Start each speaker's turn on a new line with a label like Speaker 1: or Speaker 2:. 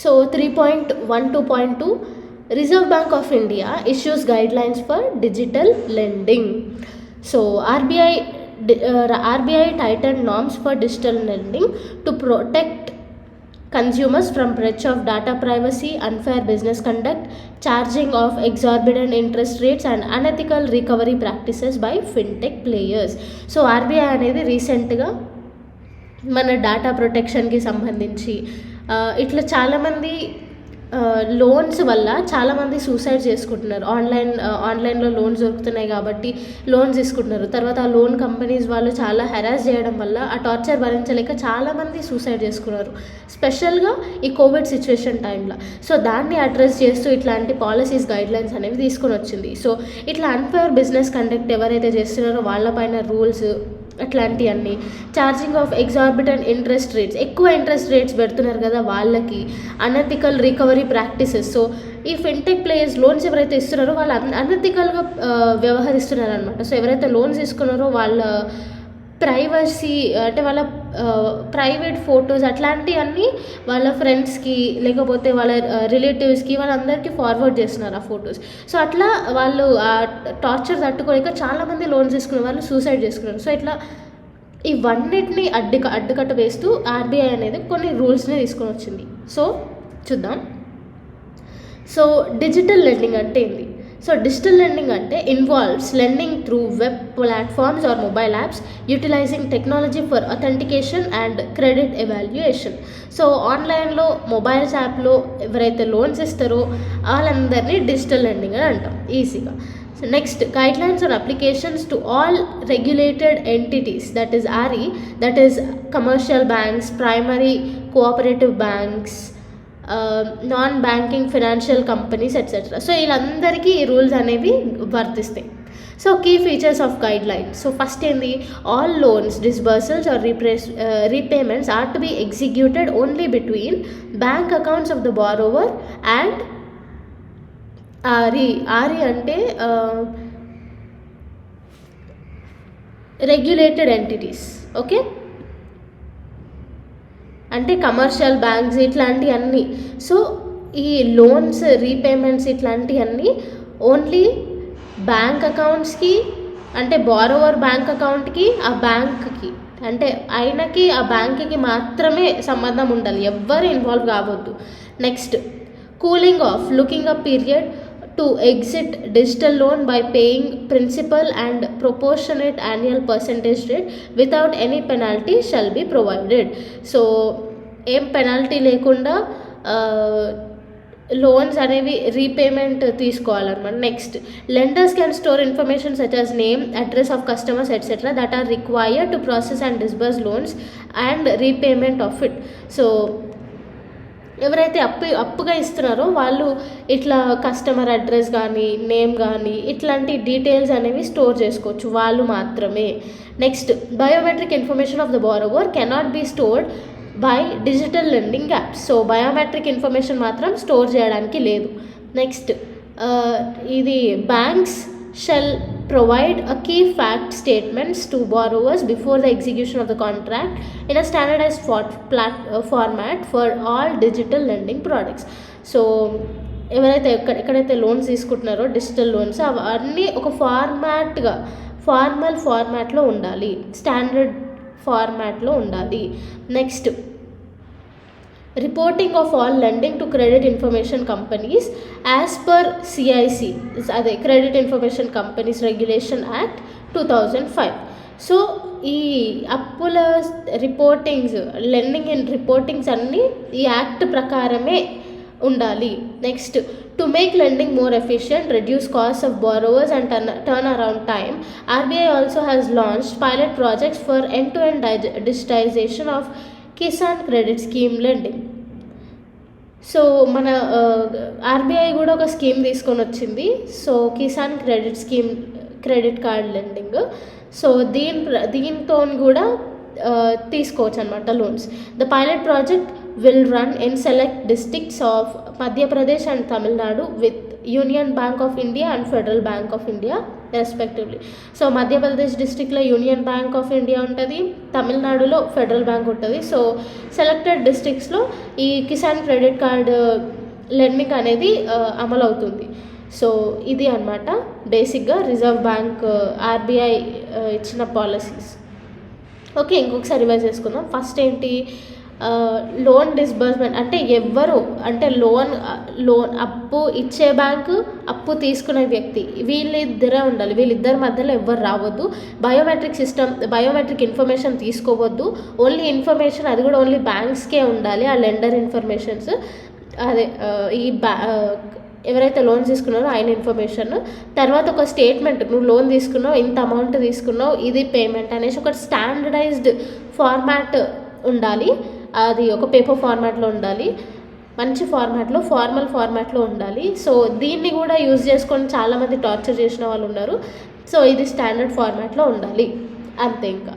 Speaker 1: So 3.12.2 Reserve Bank of India issues guidelines for digital lending. So RBI tightened norms for digital lending to protect consumers from breach of data privacy, unfair business conduct, charging of exorbitant interest rates and unethical recovery practices by fintech players. So RBI అనేది రీసెంట్గా మన data ప్రొటెక్షన్కి సంబంధించి ఇట్లా చాలామంది loans వల్ల చాలామంది suicide చేసుకుంటున్నారు. ఆన్లైన్లో లోన్స్ దొరుకుతున్నాయి కాబట్టి లోన్స్ తీసుకుంటున్నారు. తర్వాత ఆ లోన్ కంపెనీస్ వాళ్ళు చాలా హెరాస్ చేయడం వల్ల ఆ టార్చర్ భరించలేక చాలామంది సూసైడ్ చేసుకున్నారు, స్పెషల్గా ఈ కోవిడ్ సిచ్యువేషన్ టైంలో. సో దాన్ని అడ్రస్ చేస్తూ ఇట్లాంటి పాలసీస్ గైడ్లైన్స్ అనేవి తీసుకొని వచ్చింది. సో ఇట్లా అన్ఫేర్ బిజినెస్ కండక్ట్ ఎవరైతే చేస్తున్నారో వాళ్ళపైన రూల్స్ అట్లాంటివన్నీ, charging of exorbitant interest rates, ఎక్కువ ఇంట్రెస్ట్ రేట్స్ పెడుతున్నారు కదా వాళ్ళకి, అనెథికల్ రికవరీ ప్రాక్టీసెస్. సో ఈ ఫిన్టెక్ ప్లేయర్స్ లోన్స్ ఎవరైతే ఇస్తున్నారో వాళ్ళు అనెథికల్గా వ్యవహరిస్తున్నారు అనమాట. సో ఎవరైతే లోన్స్ తీసుకున్నారో వాళ్ళ ప్రైవసీ అంటే వాళ్ళ ప్రైవేట్ ఫొటోస్ అట్లాంటివన్నీ వాళ్ళ ఫ్రెండ్స్కి లేకపోతే వాళ్ళ రిలేటివ్స్కి వాళ్ళందరికీ ఫార్వర్డ్ చేస్తున్నారు ఆ ఫొటోస్. సో అట్లా వాళ్ళు ఆ టార్చర్ తట్టుకోలేక చాలామంది లోన్స్ తీసుకున్న వాళ్ళు సూసైడ్ చేసుకున్నారు. సో ఇట్లా ఇవన్నిటిని అడ్డుకట్ట వేస్తూ ఆర్బీఐ అనేది కొన్ని రూల్స్ని తీసుకొని వచ్చింది. సో చూద్దాం. సో డిజిటల్ లెండింగ్ అంటే ఏంటి? సో డిజిటల్ లెండింగ్ అంటే involves lending through web platforms or mobile apps utilising technology for authentication and credit evaluation. So ఆన్లైన్లో మొబైల్స్ యాప్లో ఎవరైతే లోన్స్ ఇస్తారో వాళ్ళందరినీ డిజిటల్ లెండింగ్ అని అంటాం ఈజీగా. So next, guidelines on applications to all regulated entities, that is RE, that is commercial banks, primary cooperative banks, non banking financial companies etcetera. So వీళ్ళందరికీ ఈ రూల్స్ అనేవి వర్తిస్తాయి. So key features of guideline. So first ఏంది, all loans disbursals or repayments are to be executed only between bank accounts of the borrower and RE అంటే regulated entities. Okay, అంటే commercial banks ఇట్లాంటివన్నీ. So ఈ loans repayments ఇట్లాంటివన్నీ only bank అకౌంట్స్కి, అంటే borrower bank అకౌంట్కి, ఆ బ్యాంక్కి అంటే ఆయనకి ఆ బ్యాంక్కి మాత్రమే సంబంధం ఉండాలి, ఎవ్వరు ఇన్వాల్వ్ కావద్దు. Next, cooling of looking up period to exit digital loan by paying principal and proportionate annual percentage rate without any penalty shall be provided. So ఏం పెనాల్టీ లేకుండా లోన్స్ అనేవి రీపేమెంట్ తీసుకోవాలన్నమాట. Next, lenders can store information such as name, address of customers etcetera that are required to process and disburse loans and repayment of it. So ఎవరైతే అప్పుగా ఇస్తున్నారో వాళ్ళు ఇట్లా customer address కానీ నేమ్ కానీ ఇట్లాంటి డీటెయిల్స్ అనేవి స్టోర్ చేసుకోవచ్చు వాళ్ళు మాత్రమే. Next, biometric information of the borrower cannot be stored by digital lending apps. So biometric information మాత్రం స్టోర్ చేయడానికి లేదు. నెక్స్ట్, ఇది banks shall provide a key fact statements to borrowers before the execution of the contract in a standardized format for all digital lending products. So ఎవరైతే ఎక్కడైతే loans తీసుకుంటున్నారో digital loans అవన్నీ ఒక formal ఫార్మాట్లో ఉండాలి, స్టాండర్డ్ ఫార్మాట్లో ఉండాలి. Next, reporting of all lending to credit information companies as per CIC, అదే credit information companies regulation act 2005. So ఈ అప్పుల రిపోర్టింగ్స్, లెండింగ్ ఇన్ రిపోర్టింగ్స్ అన్నీ ఈ యాక్ట్ ప్రకారమే ఉండాలి. Next, to make lending more efficient, reduce cost of borrowers and turn around time, RBI also has launched pilot projects for end to end digitization of Kisan credit scheme lending. So మన RBI కూడా ఒక scheme తీసుకొని వచ్చింది. So Kisan credit scheme, credit card lending. So దీంతో కూడా తీసుకోవచ్చు అనమాట loans. The pilot project will run in select districts of Madhya Pradesh and Tamil Nadu with union bank of India and federal bank of India respectively. So Madhya Pradesh డిస్ట్రిక్ట్లో union bank of India ఉంటుంది, తమిళనాడులో federal bank ఉంటుంది. So selected డిస్ట్రిక్ట్స్లో ఈ Kisan credit card lending అనేది అమలు అవుతుంది. So ఇది అన్నమాట బేసిక్గా రిజర్వ్ బ్యాంక్ ఆర్బీఐ ఇచ్చిన పాలసీస్. ఓకే, ఇంకొకసారి రివైజ్ చేసుకుందాం. ఫస్ట్ ఏంటి, లోన్ డిస్బర్స్మెంట్ అంటే ఎవరు అంటే లోన్ అప్పు ఇచ్చే బ్యాంకు, అప్పు తీసుకునే వ్యక్తి, వీళ్ళిద్దరే ఉండాలి. వీళ్ళిద్దరి మధ్యలో ఎవ్వరు రావద్దు. బయోమెట్రిక్ ఇన్ఫర్మేషన్ తీసుకోవద్దు. ఓన్లీ ఇన్ఫర్మేషన్, అది కూడా ఓన్లీ బ్యాంక్స్కే ఉండాలి. ఆ లెండర్ ఇన్ఫర్మేషన్స్, అదే ఈ ఎవరైతే లోన్ తీసుకున్నారో ఆయన ఇన్ఫర్మేషన్. తర్వాత ఒక స్టేట్మెంట్, నువ్వు లోన్ తీసుకున్నావు, ఇంత అమౌంట్ తీసుకున్నావు, ఇది పేమెంట్ అనేసి ఒక స్టాండర్డైజ్డ్ ఫార్మాట్ ఉండాలి. అది ఒక పేపర్ ఫార్మాట్లో ఉండాలి, మంచి ఫార్మాట్లో, ఫార్మల్ ఫార్మాట్లో ఉండాలి. సో దీన్ని కూడా యూజ్ చేసుకొని చాలామంది టార్చర్ చేసిన వాళ్ళు ఉన్నారు. సో ఇది స్టాండర్డ్ ఫార్మాట్లో ఉండాలి, అంతే. ఇంకా